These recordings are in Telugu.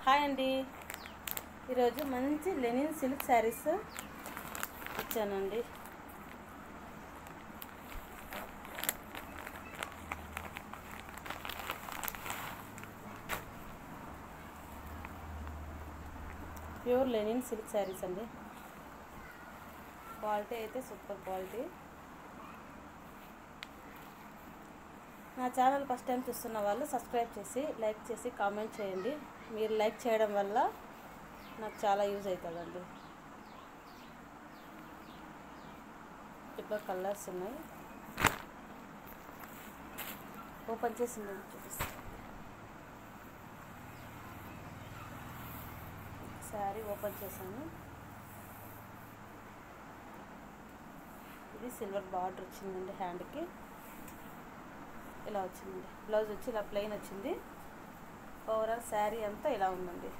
హాయ్ అండి, ఈరోజు మంచి లెనిన్ సిల్క్ శారీస్ ఇచ్చానండి. ప్యూర్ లెనిన్ సిల్క్ శారీస్ అండి. క్వాలిటీ అయితే సూపర్ క్వాలిటీ. నా ఛానల్ ఫస్ట్ టైం చూస్తున్న వాళ్ళు సబ్స్క్రైబ్ చేసి లైక్ చేసి కామెంట్ చేయండి. మీరు లైక్ చేయడం వల్ల నాకు చాలా యూజ్ అవుతుందండి. ఇప్పుడు కలర్స్ ఉన్నాయి, ఓపెన్ చేసి చూపిస్తాను. శారీ ఓపెన్ చేశాను. ఇది సిల్వర్ బార్డర్ వచ్చిందండి, హ్యాండ్కి ఇలా వచ్చిందండి. బ్లౌజ్ వచ్చి ఇలా ప్లెయిన్ వచ్చింది. ఓవరాల్ శారీ అంతా ఇలా ఉందండి.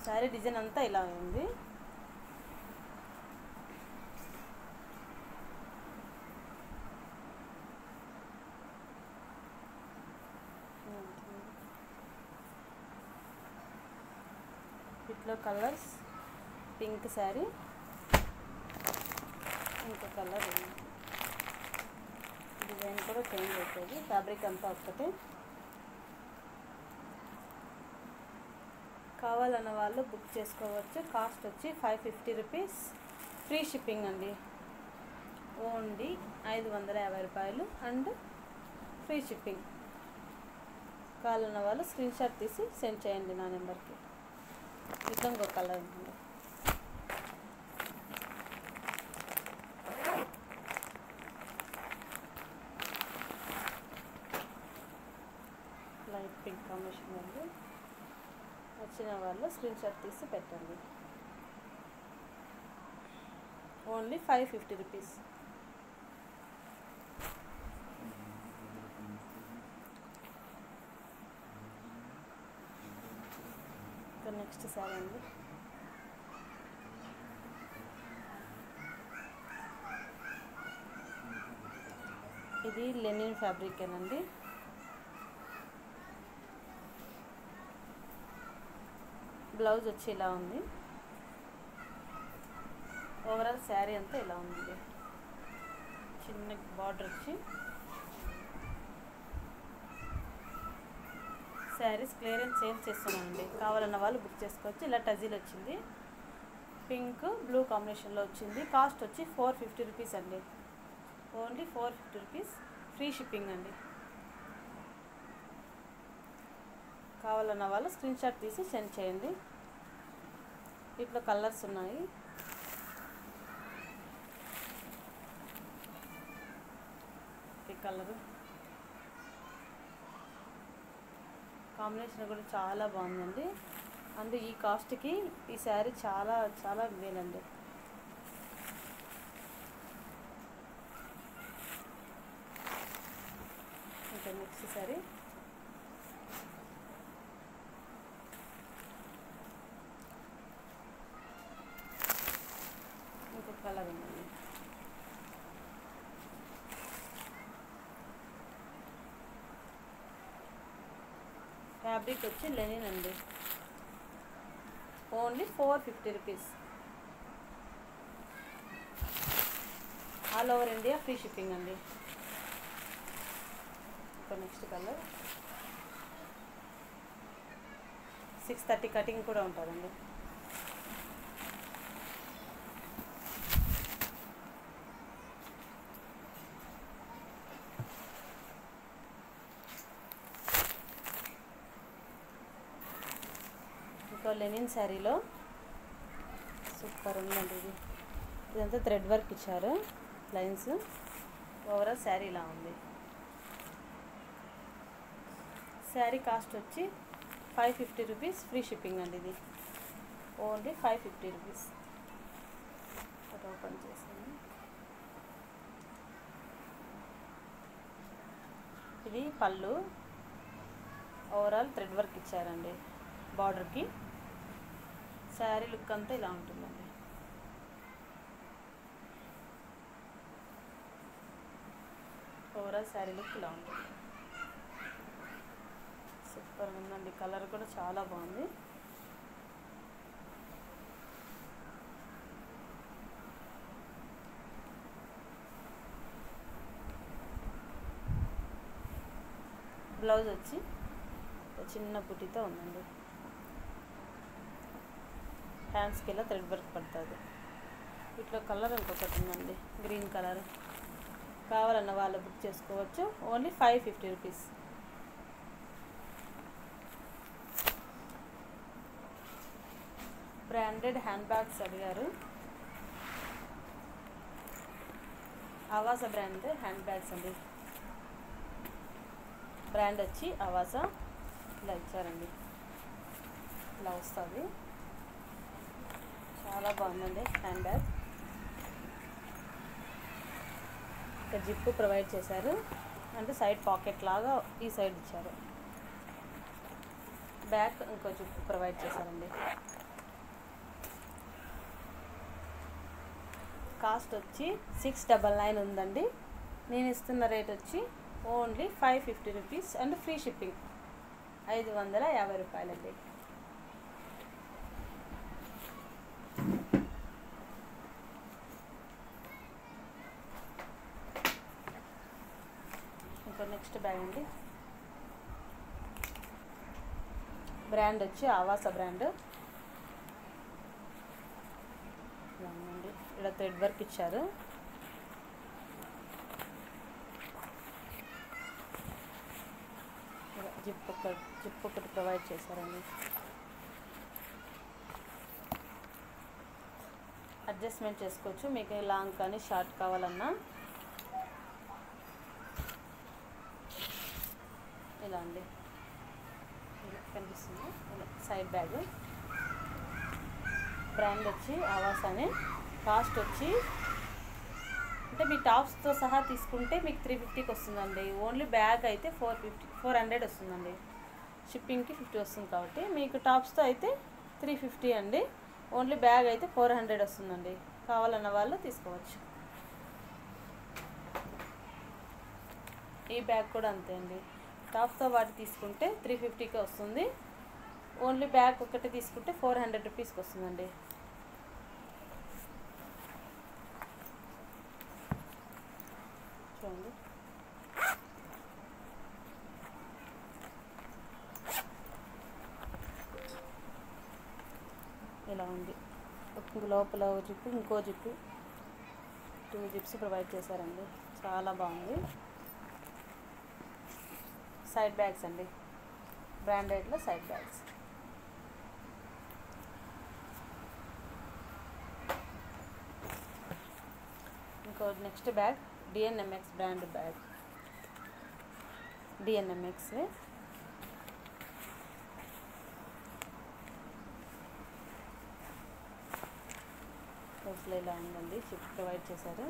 శారీ డిజైన్ అంతా ఇలా ఉంది. వీటిలో కలర్స్ పింక్ శారీ, ఇంకో కలర్ డిజైన్ కూడా చేంజ్ అవుతుంది. ఫ్యాబ్రిక్ అంతా ఒక్కటే. కావాలన్న వాళ్ళు బుక్ చేసుకోవచ్చు. కాస్ట్ వచ్చి 550 రూపీస్, ఫ్రీ షిప్పింగ్ అండి. ఓన్లీ 550 రూపాయలు అండ్ ఫ్రీ షిప్పింగ్. కావాలన్న వాళ్ళు స్క్రీన్ షాట్ తీసి సెండ్ చేయండి నా నెంబర్కి. ఇట్లా ఇంకో కలర్ ఉంది. లైట్ పింక్ కాంబినేషన్ ఉంది. వచ్చిన వాళ్ళు స్క్రీన్ షాట్ తీసి పెట్టండి. Only 550 rupees. ఇంకా నెక్స్ట్ సారీ అండి. ఇది లెనిన్ ఫ్యాబ్రిక్ ఏనండి. బ్లౌజ్ వచ్చి ఇలా ఉంది. ఓవరాల్ శారీ అంతా ఇలా ఉంది. చిన్న బార్డర్ వచ్చి శారీస్ క్లియరెన్స్ చేంజ్ చేస్తున్నానండి. కావాలన్న వాళ్ళు బుక్ చేసుకోవచ్చు. ఇలా టజిల్ వచ్చింది, పింక్ బ్లూ కాంబినేషన్లో వచ్చింది. కాస్ట్ వచ్చి 450 రూపీస్ అండి. ఓన్లీ 450 రూపీస్, ఫ్రీ షిప్పింగ్ అండి. కావాలన్న వాళ్ళు స్క్రీన్ షాట్ తీసి సెండ్ చేయండి. వీటిలో కలర్స్ ఉన్నాయి. ఈ కలరు కాంబినేషన్ కూడా చాలా బాగుందండి. అందు ఈ కాస్ట్కి ఈ శారీ చాలా చాలా మేలండి. ఇంకా నెక్స్ట్ శారీ ఇంకొక కలర్ ఉందండి. ఫ్యాబ్రిక్ వచ్చి లెనిన్ అండి. Only 450 rupees. All over India free shipping అండి. ఇంకా నెక్స్ట్ కలర్ 630 కటింగ్ కూడా ఉంటుందండి. ఇంకా లెనిన్ శారీలో సూపర్ ఉందండి. ఇదంతా థ్రెడ్ వర్క్ ఇచ్చారు, లైన్స్. ఓవరాల్ శారీ ఇలా ఉంది. శారీ కాస్ట్ వచ్చి 550 రూపీస్, ఫ్రీ షిప్పింగ్ అండి. ఇది ఓన్లీ 550 రూపీస్. అది ఓపెన్ చేసాను. ఇది పళ్ళు. ఓవరాల్ థ్రెడ్ వర్క్ ఇచ్చారండి బార్డర్కి. శారీ లుక్ అంతా ఇలా ఉంటుందండి. ఓవరాల్ శారీ లుక్ ఇలా ఉంటుంది. సూపర్ ఉందండి, కలర్ కూడా చాలా బాగుంది. బ్లౌజ్ వచ్చి చిన్న బుటీతో ఉందండి. హ్యాండ్స్కి ఇలా థ్రెడ్ వర్క్ పడుతుంది. వీటిలో కలర్ ఇంకొకటి ఉందండి, గ్రీన్ కలర్. కావాలన్న వాళ్ళు బుక్ చేసుకోవచ్చు. Only 550 rupees. Branded hand bags అడిగారు. ఆవాస బ్రాండ్ హ్యాండ్ బ్యాగ్స్ అండి. బ్రాండ్ వచ్చి ఆవాస. ఇలా ఇచ్చారండి, ఇలా వస్తుంది. చాలా బాగుందండి హ్యాండ్ బ్యాగ్. ఇక్కడ జిప్పు ప్రొవైడ్ చేశారు, అంటే సైడ్ పాకెట్ లాగా ఈ సైడ్ ఇచ్చారు. బ్యాక్ ఇంకో జిప్పు ప్రొవైడ్ చేశారండి. కాస్ట్ వచ్చి 699 ఉందండి. నేను ఇస్తున్న రేట్ వచ్చి only 550 rupees and free shipping. 550 రూపాయలండి. ఇంకా నెక్స్ట్ బ్యాగ్ అండి. బ్రాండ్ వచ్చి ఆవాస బ్రాండ్. ఇక్కడ థ్రెడ్ వర్క్ ఇచ్చారు. జిప్ ఒకటి ప్రొవైడ్ చేశారండి. అడ్జస్ట్మెంట్ చేసుకోవచ్చు, మీకు లాంగ్ కానీ షార్ట్ కావాలన్నా. ఇలా అండి, ఇలా కనిపిస్తుంది. ఇలా సైడ్ బ్యాగ్. బ్రాండ్ వచ్చి ఆవాస అని. కాస్ట్ వచ్చి అంటే మీ టాప్స్తో సహా తీసుకుంటే మీకు 350కి వస్తుందండి. ఓన్లీ బ్యాగ్ అయితే 400 వస్తుందండి. షిప్పింగ్కి 50 వస్తుంది కాబట్టి మీకు టాప్స్తో అయితే 350 అండి. ఓన్లీ బ్యాగ్ అయితే 400 వస్తుందండి. కావాలన్న వాళ్ళు తీసుకోవచ్చు. ఈ బ్యాగ్ కూడా అంతే అండి. టాప్స్తో వాటి తీసుకుంటే 350కి వస్తుంది. ఓన్లీ బ్యాగ్ ఒకటి తీసుకుంటే 400 రూపీస్కి వస్తుందండి. చూడండి, ఇలా ఉంది. లోపల ఒక జిప్పు, ఇంకో జిప్పు, 2 జిప్స్ ప్రొవైడ్ చేశారండి. చాలా బాగుంది. సైడ్ బ్యాగ్స్ అండి, బ్రాండెడ్లో సైడ్ బ్యాగ్స్. ఇంకో నెక్స్ట్ బ్యాగ్ డిఎన్ఎంఎక్స్ బ్రాండ్ బ్యాగ్. డిఎన్ఎంఎక్స్ లోపల ఇలా ఉందండి. చిప్ ప్రొవైడ్ చేశారు.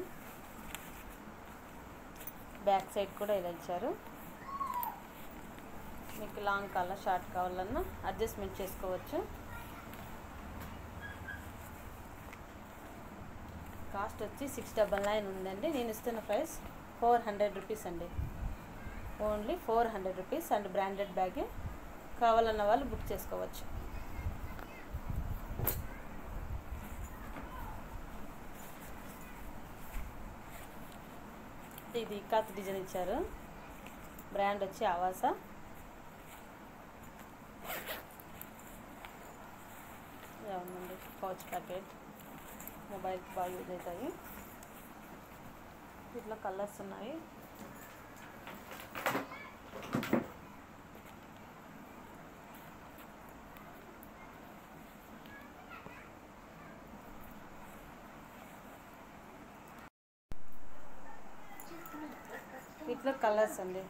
బ్యాక్ సైడ్ కూడా ఇలా ఇచ్చారు. మీకు లాంగ్ కావాలా షార్ట్ కావాలన్నా అడ్జస్ట్మెంట్ చేసుకోవచ్చు. కాస్ట్ వచ్చి 699 ఉందండి. నేను ఇస్తున్న ప్రైస్ 400 రూపీస్ అండి. ఓన్లీ 400 రూపీస్ అండ్ బ్రాండెడ్ బ్యాగే. కావాలన్న వాళ్ళు బుక్ చేసుకోవచ్చు. ఇది ఇకాత్ డిజైన్ ఇచ్చారు. బ్రాండ్ వచ్చి ఆవాస. ఉందండి పౌచ్ ప్యాకెట్. మొబైల్కి బాగా యూజ్ అవుతాయి. ఇట్లా కలర్స్ ఉన్నాయి. ఇట్లా కలర్స్ అండి.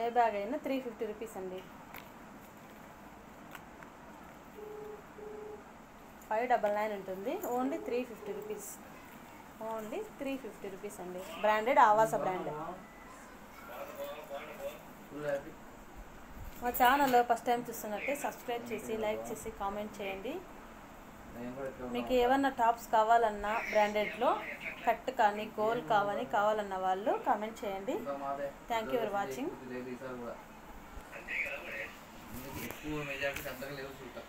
ఏ బ్యాగ్ అయినా 350 రూపీస్ అండి. 599 ఉంటుంది. Only 350 rupees. ఓన్లీ 350 రూపీస్ అండి. బ్రాండెడ్ ఆవాస బ్రాండ్. మా ఛానల్లో ఫస్ట్ టైం చూస్తున్నట్టే సబ్స్క్రైబ్ చేసి లైక్ చేసి కామెంట్ చేయండి. మీకు ఏమన్నా టాప్స్ కావాలన్నా బ్రాండెడ్లో కట్ కానీ గోల్ కావాలన్న వాళ్ళు కామెంట్ చేయండి. Thank you for watching. ఎక్కువ మెజార్టీ అంతగా లేవు చూద్దాం.